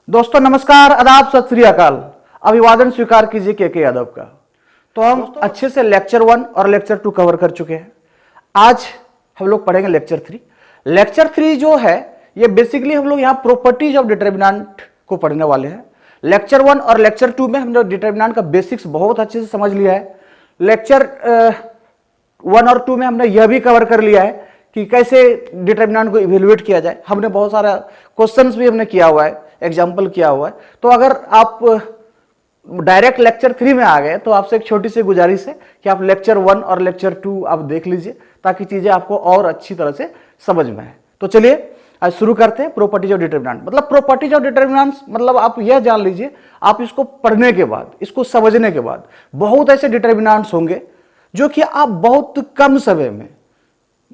दोस्तों नमस्कार, आदाब, सत श्री अकाल। अभिवादन स्वीकार कीजिए के यादव का। तो हम अच्छे से लेक्चर 1 और लेक्चर 2 कवर कर चुके हैं। आज हम लोग पढ़ेंगे लेक्चर 3। लेक्चर 3 जो है ये बेसिकली हम लोग यहाँ प्रॉपर्टीज ऑफ डिटरमिनेंट को पढ़ने वाले हैं। लेक्चर 1 और लेक्चर 2 में हमने डिटरमिनेंट का बेसिक्स बहुत अच्छे से समझ लिया है। लेक्चर 1 और 2 में हमने यह भी कवर कर लिया है कि कैसे डिटरमिनेंट को इवेल्युएट किया जाए। हमने बहुत सारा क्वेश्चंस भी हमने किया हुआ है, एग्जाम्पल किया हुआ है। तो अगर आप डायरेक्ट लेक्चर 3 में आ गए तो आपसे एक छोटी सी गुजारिश है कि आप लेक्चर 1 और लेक्चर 2 आप देख लीजिए ताकि चीजें आपको और अच्छी तरह से समझ में आए। तो चलिए आज शुरू करते हैं। प्रॉपर्टीज ऑफ डिटरमिनेंट मतलब प्रॉपर्टीज ऑफ डिटरमिनेंट्स मतलब आप यह जान लीजिए, आप इसको पढ़ने के बाद, इसको समझने के बाद बहुत ऐसे डिटरमिनेंट्स होंगे जो कि आप बहुत कम समय में,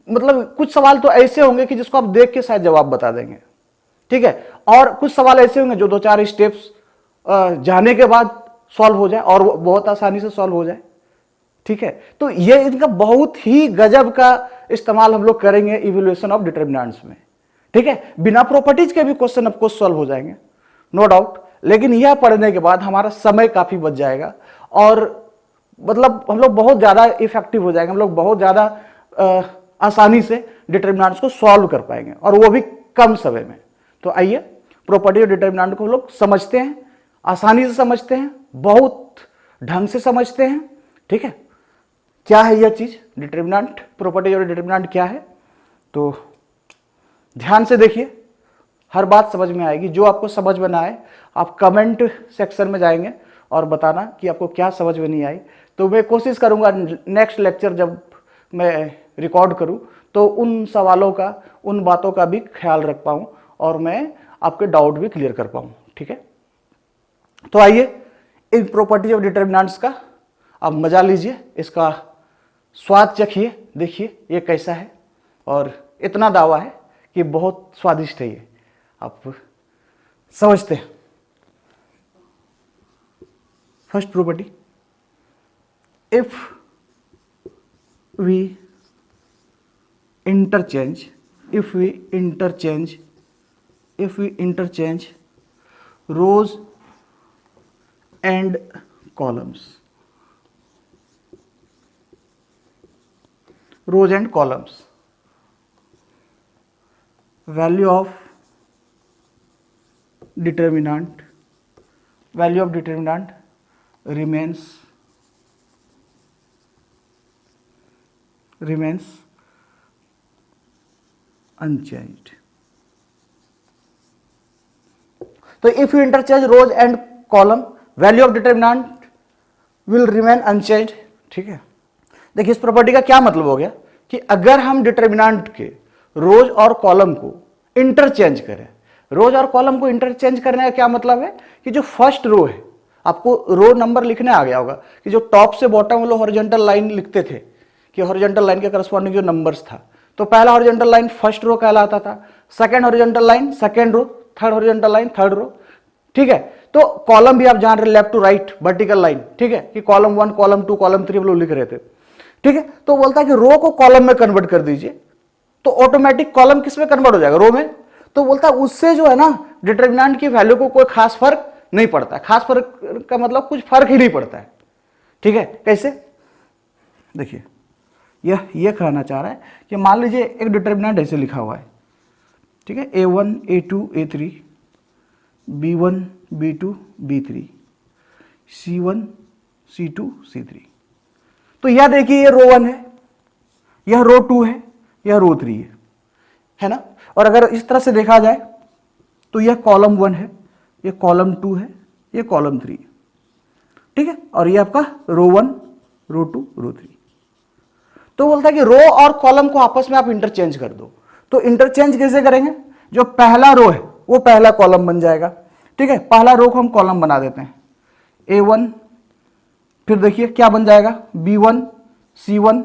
मतलब कुछ सवाल तो ऐसे होंगे कि जिसको आप देख के शायद जवाब बता देंगे, ठीक है। और कुछ सवाल ऐसे होंगे जो 2-4 स्टेप्स जाने के बाद सॉल्व हो जाए और बहुत आसानी से सॉल्व हो जाए, ठीक है। तो ये इनका बहुत ही गजब का इस्तेमाल हम लोग करेंगे इवैल्यूएशन ऑफ डिटरमिनेंट्स में, ठीक है। बिना प्रॉपर्टीज के भी क्वेश्चन आपको सॉल्व हो जाएंगे, नो डाउट। लेकिन यह पढ़ने के बाद हमारा समय काफी बच जाएगा और मतलब हम लोग बहुत ज्यादा इफेक्टिव हो जाएंगे, हम लोग बहुत ज्यादा आसानी से डिटरमिनेंट्स को सॉल्व कर पाएंगे और वो भी कम समय में। तो आइए प्रॉपर्टी ऑफ डिटरमिनेंट को हम लोग समझते हैं, आसानी से समझते हैं, बहुत ढंग से समझते हैं, ठीक है। क्या है यह चीज डिटरमिनेंट, प्रॉपर्टी ऑफ डिटरमिनेंट क्या है? तो ध्यान से देखिए, हर बात समझ में आएगी। जो आपको समझ में ना आए आप कमेंट सेक्शन में जाएंगे और बताना कि आपको क्या समझ में नहीं आई। तो मैं कोशिश करूंगा नेक्स्ट लेक्चर जब मैं रिकॉर्ड करूं तो उन सवालों का, उन बातों का भी ख्याल रख पाऊं और मैं आपके डाउट भी क्लियर कर पाऊं, ठीक है। तो आइए इन प्रॉपर्टीज ऑफ डिटरमिनेंट्स का आप मजा लीजिए, इसका स्वाद चखिए, देखिए ये कैसा है। और इतना दावा है कि बहुत स्वादिष्ट है ये, आप समझते हैं। First property, if we interchange rows and columns, value of determinant remains unchanged. तो if you interchange rows and column, value of determinant will remain unchanged, ठीक है। देखिए इस प्रॉपर्टी का क्या मतलब हो गया कि अगर हम डिटरमिनेंट के रोज और कॉलम को इंटरचेंज करें, रोज और कॉलम को इंटरचेंज करने का क्या मतलब है कि जो फर्स्ट रो है, आपको रो नंबर लिखने आ गया होगा कि जो टॉप से बॉटम वो लोग हॉरिजॉन्टल लाइन लिखते थे कि हॉरिजॉन्टल लाइन के करस्पॉन्डिंग जो नंबर्स था, तो पहला हॉरिजॉन्टल लाइन फर्स्ट रो कहलाता था, second horizontal line second row, third horizontal line third row, ठीक है। तो कॉलम भी आप जान रहे left to right vertical line, ठीक है, कि कॉलम 1, कॉलम 2, कॉलम 3 हम लोग लिख रहे थे, ठीक है। तो बोलता है कि रो को कॉलम में कन्वर्ट कर दीजिए तो ऑटोमेटिक कॉलम किस में कन्वर्ट हो जाएगा, रो में। तो बोलता है उससे जो है ना डिटरमिनेंट की वैल्यू को कोई खास फर्क नहीं पड़ता है। खास फर्क का मतलब कुछ फर्क ही नहीं पड़ता है, ठीक है। कैसे? देखिए यह कहना चाह रहा है कि मान लीजिए एक डिटरमिनेंट ऐसे लिखा हुआ है, ठीक है, A1 A2 A3 B1 B2 B3 C1 C2 C3। तो यह देखिए ये रो 1 है, यह रो 2 है, यह रो 3 है ना। और अगर इस तरह से देखा जाए तो यह कॉलम 1 है, यह कॉलम 2 है, यह कॉलम 3 है, ठीक है। और यह आपका रो 1 रो 2 रो 3। तो बोलता है कि रो और कॉलम को आपस में आप इंटरचेंज कर दो। तो इंटरचेंज कैसे करेंगे? जो पहला रो है वो पहला कॉलम बन जाएगा, ठीक है। पहला रो को हम कॉलम बना देते हैं A1, फिर देखिए क्या बन जाएगा B1 C1,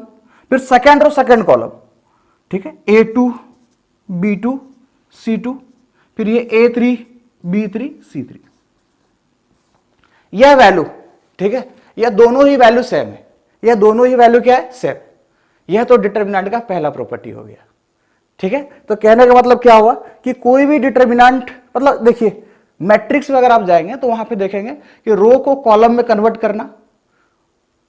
फिर सेकंड रो सेकंड कॉलम, ठीक है, A2 B2 C2, फिर ये A3 B3 C3। यह वैल्यू, ठीक है, यह दोनों ही वैल्यू सेम है, यह दोनों ही वैल्यू क्या है, सेम। यह तो डिटरमिनेंट का पहला प्रॉपर्टी हो गया, ठीक है। तो कहने का मतलब क्या हुआ कि कोई भी डिटरमिनेंट, मतलब देखिए मैट्रिक्स में अगर आप जाएंगे तो वहां पे देखेंगे कि रो को कॉलम में कन्वर्ट करना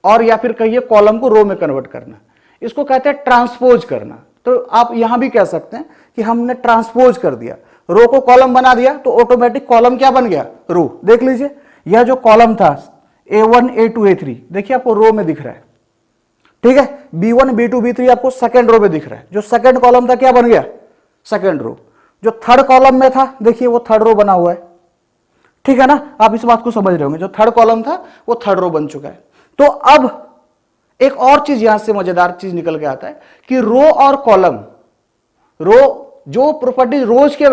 और या फिर कहिए कॉलम को रो में कन्वर्ट करना, इसको कहते हैं ट्रांसपोज करना। तो आप यहां भी कह सकते हैं कि हमने ट्रांसपोज कर दिया, रो को कॉलम बना दिया तो ऑटोमेटिक कॉलम क्या बन गया, रो। देख लीजिए यह जो कॉलम था A1 A2 A3 देखिए आपको रो में दिख रहा है, ठीक है। B1 B2 B3 आपको सेकंड रो में दिख रहा है, जो सेकंड कॉलम था क्या बन गया, सेकंड रो। जो थर्ड कॉलम में था देखिए वो थर्ड रो बना हुआ है, ठीक है ना। आप इस बात को समझ रहे होंगे, जो थर्ड कॉलम था वो थर्ड रो बन चुका है। तो अब एक और चीज यहां से मजेदार चीज निकल के आता है कि रो और कॉलम, रो जो प्रॉपर्टी रोज के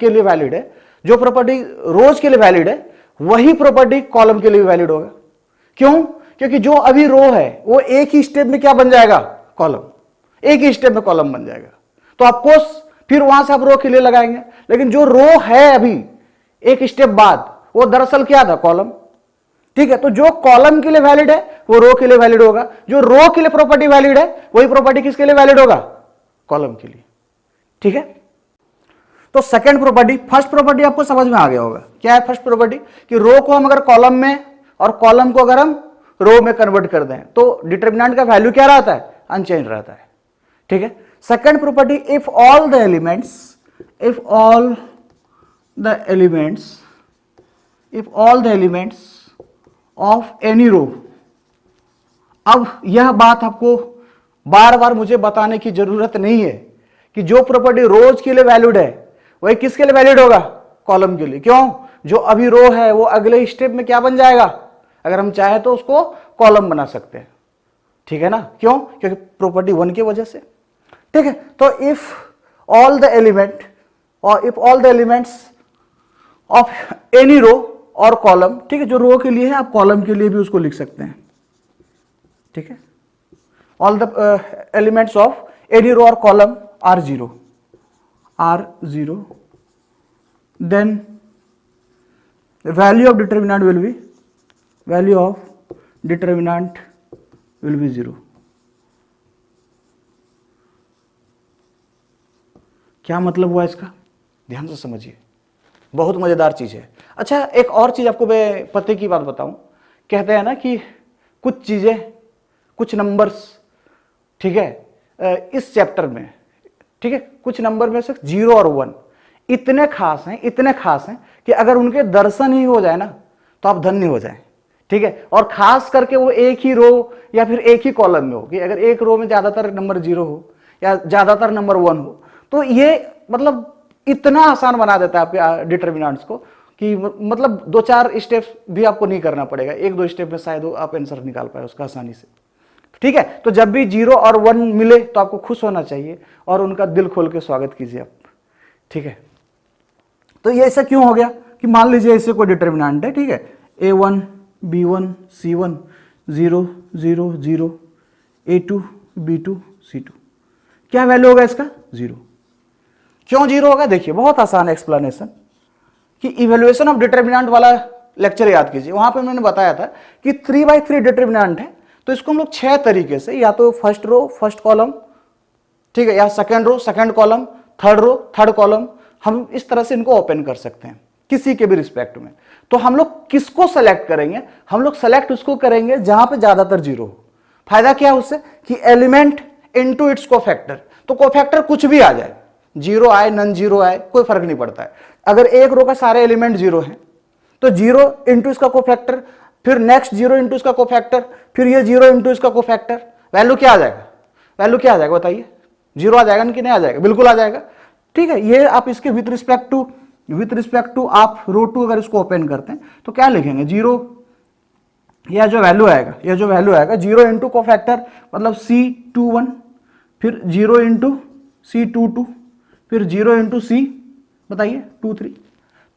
लिए वैलिड है, जो प्रॉपर्टी रोज के लिए वैलिड है वही प्रॉपर्टी कॉलम के लिए वैलिड होगा। क्यों? क्योंकि जो अभी रो है वो एक ही स्टेप में क्या बन जाएगा, कॉलम, एक ही स्टेप में कॉलम बन जाएगा। तो आपको फिर वहां से आप रो के लिए लगाएंगे, लेकिन जो रो है अभी एक स्टेप बाद वो दरअसल क्या था, कॉलम, ठीक है। तो जो कॉलम के लिए वैलिड है वो रो के लिए वैलिड होगा, जो रो के लिए प्रॉपर्टी वैलिड है वही प्रॉपर्टी किसके लिए वैलिड होगा, कॉलम के लिए, ठीक है। तो सेकंड प्रॉपर्टी, फर्स्ट प्रॉपर्टी आपको समझ में आ गया होगा। क्या है फर्स्ट प्रॉपर्टी, कि रो को हम अगर कॉलम में और कॉलम को अगर हम रो में कन्वर्ट कर दें तो डिटरमिनेंट का वैल्यू क्या रहता है, अनचेंज रहता है, ठीक है। Second property, if all the elements of any row. अब यह बात आपको बार बार मुझे बताने की जरूरत नहीं है कि जो प्रॉपर्टी रोज के लिए वैलिड है वही किसके लिए वैलिड होगा, कॉलम के लिए। क्यों? जो अभी रो है वो अगले स्टेप में क्या बन जाएगा, अगर हम चाहे तो उसको कॉलम बना सकते हैं, ठीक है ना। क्यों? क्योंकि प्रॉपर्टी 1 की वजह से, ठीक है। तो if all the elements of any row और कॉलम, ठीक है, जो रो के लिए है आप कॉलम के लिए भी उसको लिख सकते हैं, ठीक है। All the elements of any row और column are zero, then value of determinant will be 0। क्या मतलब हुआ इसका, ध्यान से समझिए, बहुत मजेदार चीज है। अच्छा, एक और चीज आपको मैं पते की बात बताऊं, कहते हैं ना कि कुछ चीजें, कुछ नंबर्स, ठीक है, इस चैप्टर में, ठीक है, कुछ नंबर में से 0 और 1 इतने खास हैं कि अगर उनके दर्शन ही हो जाए ना तो आप धन्य हो जाएं, ठीक है। और खास करके वो एक ही रो या फिर एक ही कॉलम में हो, कि अगर एक रो में ज्यादातर नंबर 0 हो या ज्यादातर नंबर 1 हो तो ये मतलब इतना आसान बना देता है आपके डिटरमिनेंट्स को कि मतलब 2-4 स्टेप्स भी आपको नहीं करना पड़ेगा, 1-2 स्टेप में शायद आप आंसर निकाल पाए उसका आसानी से, ठीक है। तो जब भी 0 और 1 मिले तो आपको खुश होना चाहिए और उनका दिल खोल के स्वागत कीजिए आप, ठीक है। तो ये ऐसा क्यों हो गया कि मान लीजिए ऐसे कोई डिटरमिनेंट है, ठीक है, A1 B1 C1 0 0 0 A2 B2 C2, क्या वैल्यू होगा इसका, 0। क्यों 0 होगा, देखिए बहुत आसान एक्सप्लेनेशन, कि इवैल्यूएशन ऑफ डिटरमिनेंट वाला लेक्चर याद कीजिए, वहां पे मैंने बताया था कि 3/3 डिटरमिनेंट है, तो इसको हम लोग 6 तरीके से, या तो फर्स्ट रो फर्स्ट कॉलम, ठीक है, या second row second column, third row third column, हम इस तरह से इनको ओपन कर सकते हैं किसी के भी रिस्पेक्ट में। तो हम लोग किसको सेलेक्ट करेंगे, हम लोग सेलेक्ट उसको करेंगे जहां पे ज्यादातर 0 हो। फायदा क्या है उससे, कि एलिमेंट इनटू इट्स कोफैक्टर, तो कोफैक्टर कुछ भी आ जाए, 0 आए नन 0 आए कोई फर्क नहीं पड़ता है। अगर एक रो का सारे एलिमेंट 0 हैं तो 0 इंटू इसका कोफैक्टर, फिर नेक्स्ट 0 इंटू इसका कोफैक्टर, फिर ये 0 इंटू इसका कोफैक्टर, वैल्यू क्या आ जाएगा, वैल्यू क्या आ जाएगा बताइए, 0 आ जाएगा कि नहीं आ जाएगा, बिल्कुल आ जाएगा, ठीक है। ये आप इसके विथ रिस्पेक्ट टू आप रो 2 अगर इसको ओपन करते हैं तो क्या लिखेंगे, 0, यह जो वैल्यू आएगा 0 इंटू कोफैक्टर मतलब C21, फिर 0 इंटू C22, फिर 0 इंटू C बताइए 23,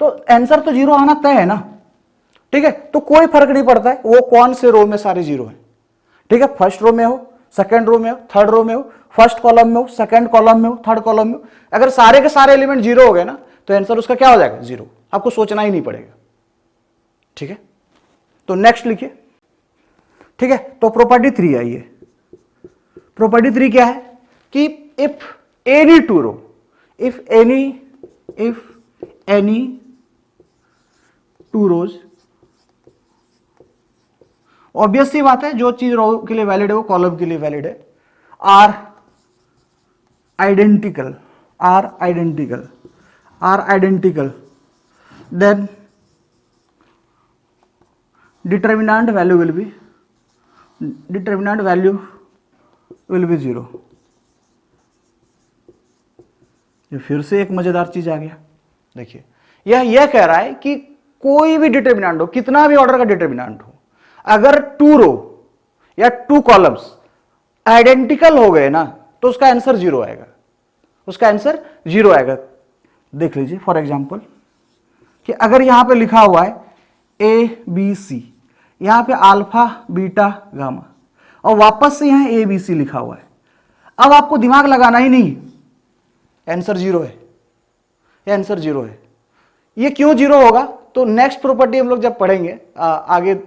तो आंसर तो 0 आना तय है ना, ठीक है। तो कोई फर्क नहीं पड़ता है वो कौन से रो में सारे 0 हैं, ठीक है, फर्स्ट रो में हो, सेकंड रो में हो, थर्ड रो में हो, फर्स्ट कॉलम में हो, सेकंड कॉलम में हो, थर्ड कॉलम में हो, अगर सारे के सारे एलिमेंट 0 हो गए ना तो आंसर उसका क्या हो जाएगा, 0, आपको सोचना ही नहीं पड़ेगा, ठीक है। तो नेक्स्ट लिखिए, ठीक है। तो प्रॉपर्टी 3 आइए, प्रॉपर्टी 3 क्या है कि if any two row, if any 2 rows. Obvious सी बात है, जो चीज रो के लिए वैलिड है वो कॉलम के लिए वैलिड है। Are identical, are identical, are identical, then determinant value will be, determinant value will be 0। ये फिर से एक मजेदार चीज आ गया। देखिए यह कह रहा है कि कोई भी डिटर्मिनेंट हो, कितना भी ऑर्डर का डिटर्मिनेंट हो, अगर 2 रो या 2 कॉलम्स आइडेंटिकल हो गए ना तो उसका आंसर 0 आएगा, उसका आंसर 0 आएगा। देख लीजिए फॉर एग्जांपल कि अगर यहां पे लिखा हुआ है ए बी सी, यहां पे अल्फा बीटा गामा, और वापस से यहां ए बी सी लिखा हुआ है, अब आपको दिमाग लगाना ही नहीं, आंसर 0 है, ये आंसर 0 है। ये क्यों 0 होगा तो नेक्स्ट प्रॉपर्टी हम लोग जब पढ़ेंगे आगे,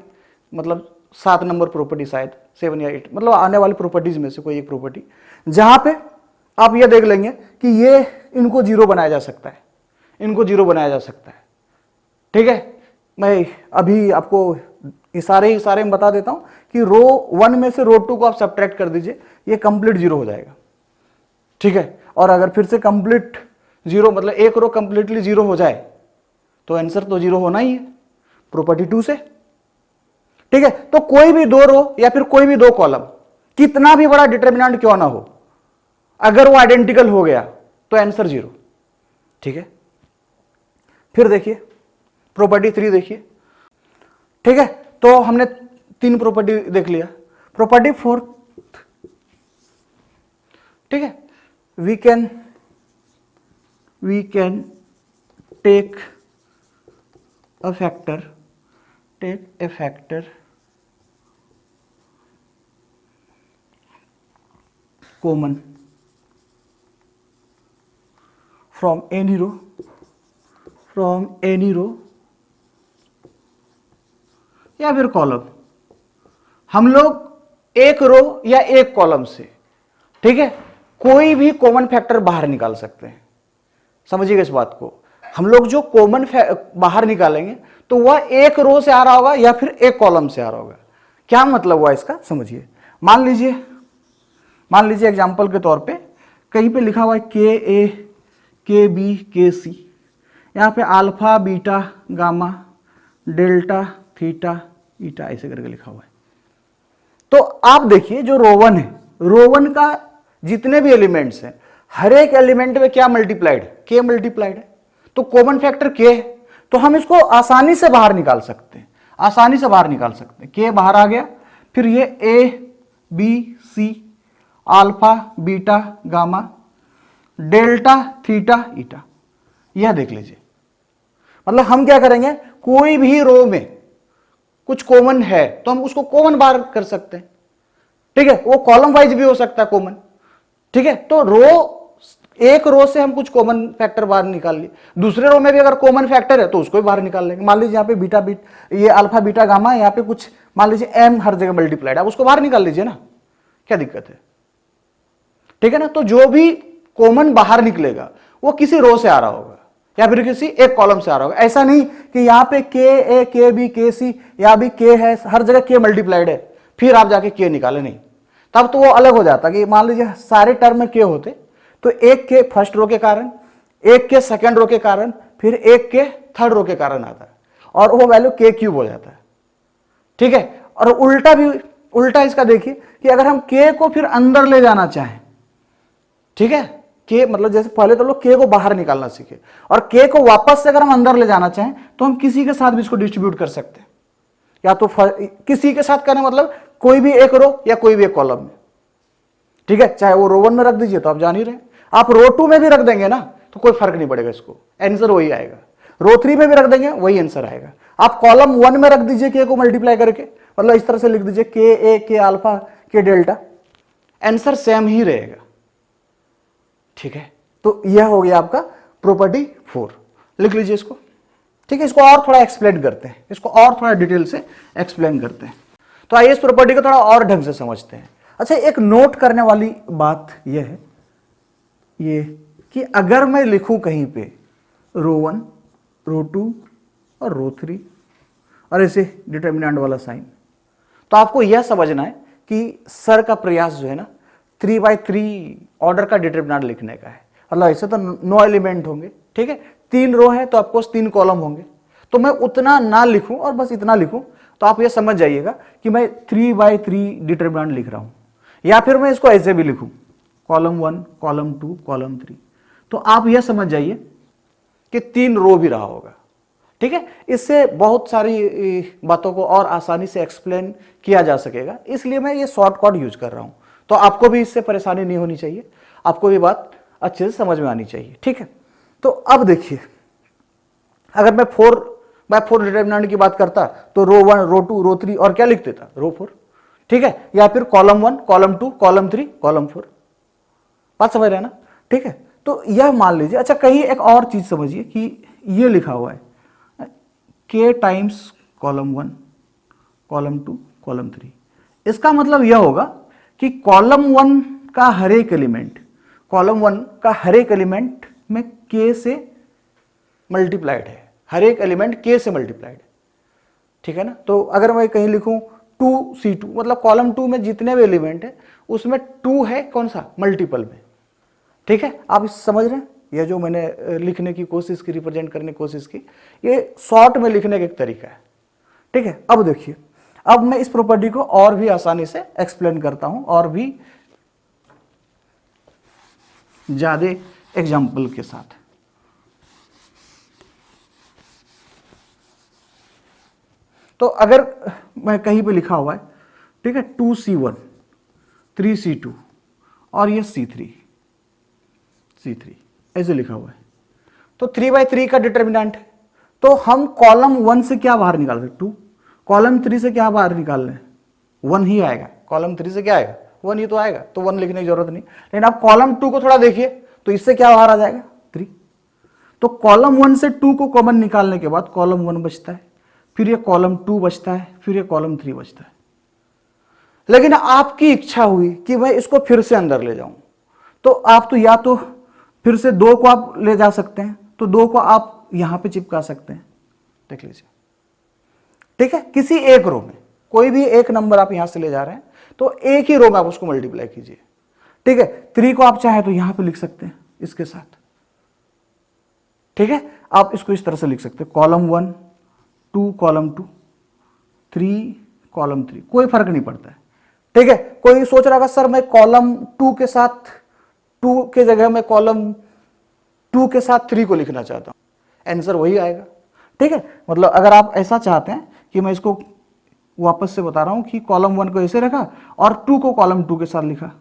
मतलब 7 नंबर प्रॉपर्टी, शायद 7 या 8, मतलब आने वाली प्रॉपर्टीज में से कोई एक प्रॉपर्टी, जहां पे आप ये देख लेंगे कि ये इनको 0 बनाया जा सकता है, इनको 0 बनाया जा सकता है। ठीक है, मैं अभी आपको इशारे में बता देता हूं कि रो 1 में से रो 2 को आप सब्ट्रैक्ट कर दीजिए, ये कंप्लीट 0 हो जाएगा। ठीक है, और अगर फिर से कंप्लीट 0 मतलब एक रो कंप्लीटली 0 हो जाए तो आंसर तो 0 होना ही है प्रॉपर्टी 2 से। ठीक है, तो कोई भी 2 रो या फिर कोई भी 2 कॉलम, कितना भी बड़ा डिटर्मिनेंट क्यों ना हो, अगर वो आइडेंटिकल हो गया तो आंसर 0। ठीक है, फिर देखिए प्रॉपर्टी 3 देखिए। ठीक है, तो हमने 3 प्रॉपर्टी देख लिया। प्रॉपर्टी 4, ठीक है, we can take a factor common from any row या फिर कॉलम। हम लोग एक रो या एक कॉलम से, ठीक है, कोई भी कॉमन फैक्टर बाहर निकाल सकते हैं। समझिएगा इस बात को, हम लोग जो कॉमन बाहर निकालेंगे तो वह एक रो से आ रहा होगा या फिर एक कॉलम से आ रहा होगा। क्या मतलब हुआ इसका, समझिए। मान लीजिए एग्जांपल के तौर पे कहीं पे लिखा हुआ है के ए के बी के सी, यहाँ पे alpha beta gamma delta theta eta ऐसे करके लिखा हुआ है। तो आप देखिए जो रो 1 है, रो 1 का जितने भी एलिमेंट्स हैं, हर एक एलिमेंट में क्या मल्टीप्लाइड, के मल्टीप्लाइड है, तो कॉमन फैक्टर के है, तो हम इसको आसानी से बाहर निकाल सकते हैं, आसानी से बाहर निकाल सकते हैं। के बाहर आ गया, फिर ये A B C alpha beta gamma delta theta eta, यह देख लीजिए। मतलब हम क्या करेंगे, कोई भी रो में कुछ कॉमन है तो हम उसको कॉमन बाहर कर सकते हैं। ठीक है, वो कॉलम वाइज भी हो सकता है कॉमन। ठीक है, तो एक रो से हम कुछ कॉमन फैक्टर बाहर निकाल लिए, दूसरे रो में भी अगर कॉमन फैक्टर है तो उसको भी बाहर निकाल लेंगे। मान लीजिए यहाँ पे ये अल्फा बीटा गामा, यहाँ पे कुछ मान लीजिए एम हर जगह मल्टीप्लाइड, आप उसको बाहर निकाल लीजिए ना, क्या दिक्कत है। ठीक है ना, तो जो भी कॉमन बाहर निकलेगा वो किसी रो से आ रहा होगा या फिर किसी एक कॉलम से आ रहा होगा। ऐसा नहीं कि यहाँ पे के ए के बी के सी, यहाँ भी के है, हर जगह के मल्टीप्लाइड है फिर आप जाके के निकाले, नहीं, तब तो वो अलग हो जाता कि मान लीजिए सारे टर्म में के होते तो एक के फर्स्ट रो के कारण, एक के सेकंड रो के कारण, फिर एक के थर्ड रो के कारण आता है और वो वैल्यू के क्यूब हो जाता है। ठीक है, और उल्टा इसका देखिए कि अगर हम के को फिर अंदर ले जाना चाहें, ठीक है, के मतलब जैसे पहले तो लोग के को बाहर निकालना सीखे, और के को वापस से अगर हम अंदर ले जाना चाहें तो हम किसी के साथ भी इसको डिस्ट्रीब्यूट कर सकते हैं, या तो किसी के साथ करने मतलब कोई भी एक रो या कोई भी एक कॉलम में। ठीक है, चाहे वो रो 1 में रख दीजिए तो आप जान ही रहे, आप रो 2 में भी रख देंगे ना तो कोई फर्क नहीं पड़ेगा, इसको आंसर वही आएगा। रो 3 में भी रख देंगे वही आंसर आएगा। आप कॉलम 1 में रख दीजिए के को मल्टीप्लाई करके, मतलब इस तरह से लिख दीजिए के ए के अल्फा के डेल्टा, आंसर सेम ही रहेगा। ठीक है, तो यह हो गया आपका प्रॉपर्टी 4, लिख लीजिए इसको। ठीक है, इसको और थोड़ा एक्सप्लेन करते हैं, इसको और थोड़ा डिटेल से एक्सप्लेन करते हैं। तो आइए इस प्रॉपर्टी को थोड़ा और ढंग से समझते हैं। अच्छा, एक नोट करने वाली बात यह है ये कि अगर मैं लिखूं कहीं पे रो 1 रो 2 और रो 3 और ऐसे डिटर्मिनेंट वाला साइन। तो आपको यह समझना है कि सर का प्रयास जो है ना 3/3 ऑर्डर का डिटर्मिनेंट लिखने का है। मतलब ऐसे तो 9 एलिमेंट होंगे, ठीक है, 3 रो है तो आपको 3 कॉलम होंगे। तो मैं उतना ना लिखूं और बस इतना लिखूं तो आप ये समझ जाइएगा कि मैं 3/3 डिटर्मिनेंट लिख रहा हूं। या फिर मैं इसको ऐसे भी लिखूं, कॉलम 1, कॉलम 2, कॉलम 3, तो आप यह समझ जाइए कि 3 रो भी रहा होगा। ठीक है, इससे बहुत सारी बातों को और आसानी से एक्सप्लेन किया जा सकेगा, इसलिए मैं ये शॉर्टकट यूज कर रहा हूं। तो आपको भी इससे परेशानी नहीं होनी चाहिए, आपको ये बात अच्छे से समझ में आनी चाहिए। ठीक है, तो अब देखिए, अगर मैं 4/4 डिटर्मिनेंट की बात करता तो रो 1, रो 2, रो 3 और क्या लिख देता, रो 4। ठीक है, या फिर कॉलम 1, कॉलम 2, कॉलम 3, कॉलम 4। बात समझ रहे हैं ना? ठीक है, तो यह मान लीजिए। अच्छा, कहीं एक और चीज समझिए कि ये लिखा हुआ है k times column 1, column 2, column 3। इसका मतलब यह होगा कि कॉलम 1 का हर एक एलिमेंट, कॉलम 1 का हर एक एलिमेंट में k से मल्टीप्लाइड है, हर एक एलिमेंट k से मल्टीप्लाइड है। ठीक है ना? तो अगर मैं कहीं लिखूं 2c2, मतलब कॉलम 2 में जितने भी एलिमेंट है उसमें 2 है, कौन सा, मल्टीपल में। ठीक है, आप इस समझ रहे हैं? ये जो मैंने लिखने की कोशिश की, रिप्रेजेंट करने की कोशिश की, ये शॉर्ट में लिखने का एक तरीका है। ठीक है, अब देखिए, अब मैं इस प्रॉपर्टी को और भी आसानी से एक्सप्लेन करता हूं, और भी ज्यादा एग्जाम्पल के साथ। तो अगर मैं कहीं पे लिखा हुआ है, ठीक है, 2c1, 3c2 और ये c3 ऐसे लिखा हुआ है, तो 3/3 का डिटर्मिनेंट है। तो हम कॉलम 1 से क्या बाहर निकाल सकते, 2, कॉलम 3 से क्या बाहर निकाल रहे हैं, 1 ही आएगा। कॉलम 3 से क्या आएगा, 1 ही तो आएगा, तो 1 लिखने की जरूरत नहीं। लेकिन आप कॉलम 2 को थोड़ा देखिए, तो इससे क्या बाहर आ जाएगा, 3। तो कॉलम 1 से 2 को कॉमन निकालने के बाद कॉलम 1 बचता है, फिर ये कॉलम 2 बचता है, फिर ये कॉलम 3 बचता है। लेकिन आपकी इच्छा हुई कि मैं इसको फिर से अंदर ले जाऊं, तो आप तो या तो फिर से 2 को आप ले जा सकते हैं, तो 2 को आप यहां पे चिपका सकते हैं, देख लीजिए। ठीक है, किसी एक रो में कोई भी एक नंबर आप यहां से ले जा रहे हैं, तो एक ही रो में आप उसको मल्टीप्लाई कीजिए। ठीक है, 3 को आप चाहे तो यहां पे लिख सकते हैं इसके साथ। ठीक है, आप इसको इस तरह से लिख सकते हैं, कॉलम 1, 2 कॉलम 2, 3 कॉलम 3, कोई फर्क नहीं पड़ता है। ठीक है, कोई सोच रहा होगा सर मैं कॉलम 2 के साथ 2 के जगह में कॉलम 2 के साथ 3 को लिखना चाहता हूं, आंसर वही आएगा। ठीक है, मतलब अगर आप ऐसा चाहते हैं कि मैं इसको वापस से बता रहा हूं कि कॉलम 1 को ऐसे रखा और 2 को कॉलम 2 के साथ लिखा,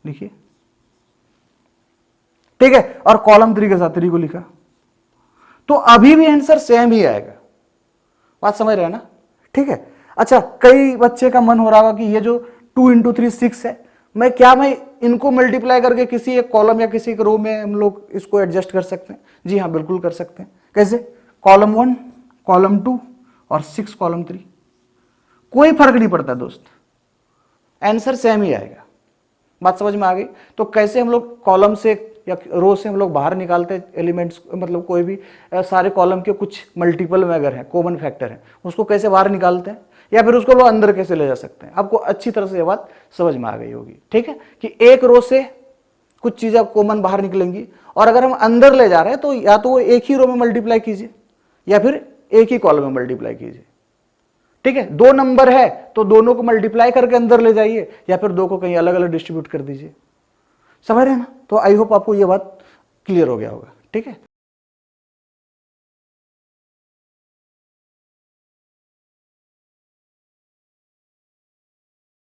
लिखिए। ठीक है, और कॉलम 3 के साथ 3 को लिखा, तो अभी भी आंसर सेम ही आएगा। बात समझ रहे हैं ना? ठीक है, अच्छा, कई बच्चे का मन हो रहा होगा कि ये जो 2 × 3 6 है, मैं इनको मल्टीप्लाई करके किसी एक कॉलम या किसी एक रो में हम लोग इसको एडजस्ट कर सकते हैं? जी हाँ, बिल्कुल कर सकते हैं। कैसे? कॉलम 1 कॉलम 2 और 6 कॉलम 3, कोई फर्क नहीं पड़ता दोस्त, आंसर सेम ही आएगा। बात समझ में आ गई? तो कैसे हम लोग कॉलम से या रो से हम लोग बाहर निकालते हैं एलिमेंट्स, मतलब कोई भी सारे कॉलम के कुछ मल्टीपल में अगर है, कॉमन फैक्टर है, उसको कैसे बाहर निकालते हैं, या फिर उसको लोग अंदर कैसे ले जा सकते हैं। आपको अच्छी तरह से ये बात समझ में आ गई होगी। ठीक है, कि एक रो से कुछ चीजें कॉमन बाहर निकलेंगी, और अगर हम अंदर ले जा रहे हैं तो या तो वो एक ही रो में मल्टीप्लाई कीजिए या फिर एक ही कॉलम में मल्टीप्लाई कीजिए। ठीक है, 2 नंबर है तो दोनों को मल्टीप्लाई करके अंदर ले जाइए, या फिर 2 को कहीं अलग अलग डिस्ट्रीब्यूट कर दीजिए। समझ रहे हैं ना? तो आई होप आपको यह बात क्लियर हो गया होगा। ठीक है।